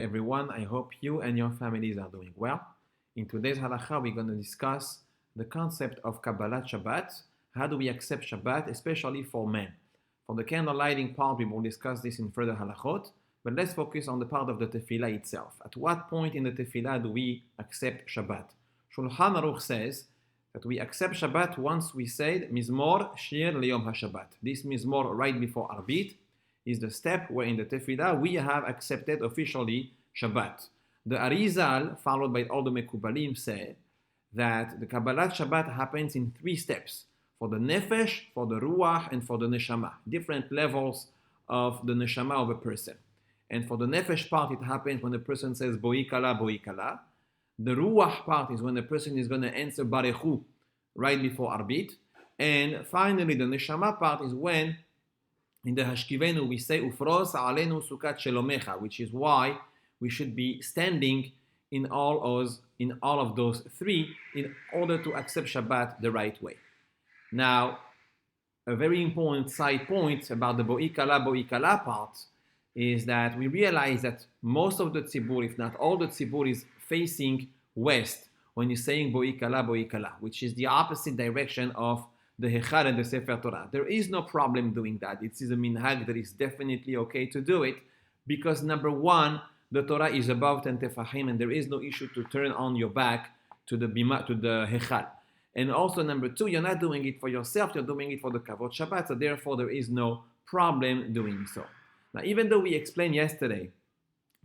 everyone. I hope you and your families are doing well. In today's Halacha, we're going to discuss the concept of Kabbalat Shabbat. How do we accept Shabbat, especially for men? For the candle lighting part, we will discuss this in further Halachot, but let's focus on the part of the Tefillah itself. At what point in the Tefillah do we accept Shabbat? Shulchan Aruch says that we accept Shabbat once we say Mizmor Shir Liyom HaShabbat. This Mizmor right before Arbit is the step where in the Tefillah we have accepted officially Shabbat. The Arizal, followed by all the Mekubalim, say that the Kabbalat Shabbat happens in 3 steps. For the Nefesh, for the Ruach, and for the Neshama. Different levels of the Neshama of a person. And for the Nefesh part, it happens when the person says Boikala, Boikala. The Ruach part is when the person is going to answer Barechu right before Arbit. And finally, the Neshama part is when in the Hashkivenu we say Ufros Alenu Sukat Shelomecha, which is why we should be standing in all of those 3 in order to accept Shabbat the right way. Now, a very important side point about the Boikala part is that we realize that most of the tzibur, if not all the tzibur, is facing west when you're saying Boikala, which is the opposite direction of the Hechal and the Sefer Torah. There is no problem doing that. It is a minhag that is definitely okay to do it because number 1, the Torah is above 10 tefachim and there is no issue to turn on your back to the bima, to the Hechal. And also number 2, you're not doing it for yourself, you're doing it for the Kabbalat Shabbat, so therefore there is no problem doing so. Now, even though we explained yesterday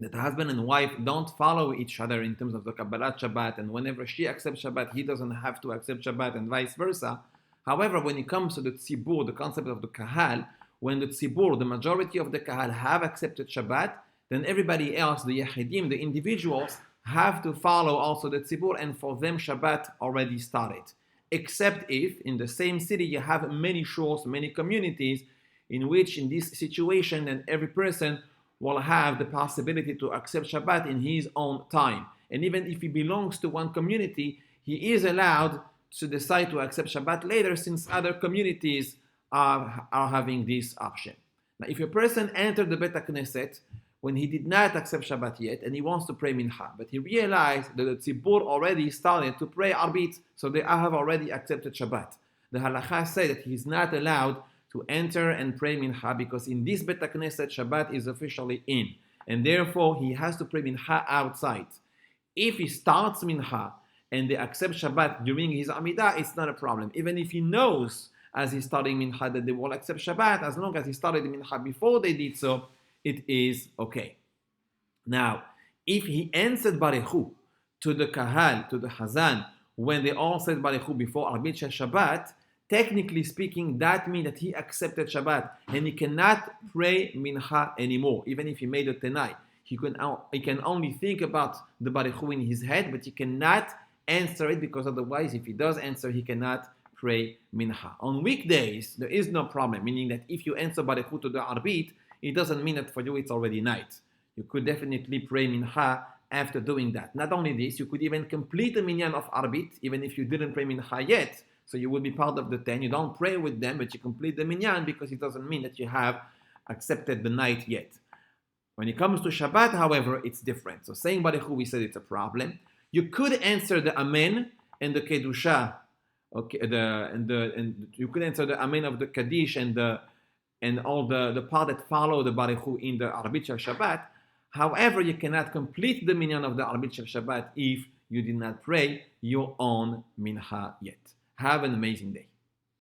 that the husband and wife don't follow each other in terms of the Kabbalat Shabbat, and whenever she accepts Shabbat, he doesn't have to accept Shabbat, and vice versa. However, when it comes to the tzibur, the concept of the kahal, when the tzibur, the majority of the kahal have accepted Shabbat, then everybody else, the yahidim, the individuals, have to follow also the tzibur, and for them Shabbat already started. Except if in the same city you have many shuls, many communities, in which in this situation then every person will have the possibility to accept Shabbat in his own time. And even if he belongs to one community, he is allowed to decide to accept Shabbat later since other communities are having this option. Now, if a person entered the Bet HaKnesset when he did not accept Shabbat yet and he wants to pray Mincha, but he realized that the Tzibur already started to pray Arbit, so they have already accepted Shabbat. The Halacha say that he is not allowed to enter and pray Mincha because in this Bet HaKnesset Shabbat is officially in, and therefore he has to pray Mincha outside. If he starts Mincha and they accept Shabbat during his Amidah, it's not a problem. Even if he knows as he's starting Mincha that they will accept Shabbat, as long as he started Mincha before they did so, it is okay. Now, if he answered Barechu to the Kahal, to the Hazan, when they all said Barechu before Arbit Shabbat, technically speaking, that means that he accepted Shabbat and he cannot pray Mincha anymore, even if he made a Tenai. He can only think about the Barechu in his head, but he cannot answer it because otherwise, if he does answer, he cannot pray Mincha. On weekdays, there is no problem, meaning that if you answer Barechu to the Arbit, it doesn't mean that for you it's already night. You could definitely pray Mincha after doing that. Not only this, you could even complete the minyan of Arbit, even if you didn't pray Mincha yet. So you will be part of the 10. You don't pray with them, but you complete the minyan because it doesn't mean that you have accepted the night yet. When it comes to Shabbat, however, it's different. So saying Barechu, we said it's a problem. You could answer the Amen and the Kedusha, okay, and you could answer the Amen of the Kaddish and all the part that follow the Barechu in the Arbit Shel Shabbat. However, you cannot complete the minyan of the Arbit Shel Shabbat if you did not pray your own Mincha yet. Have an amazing day.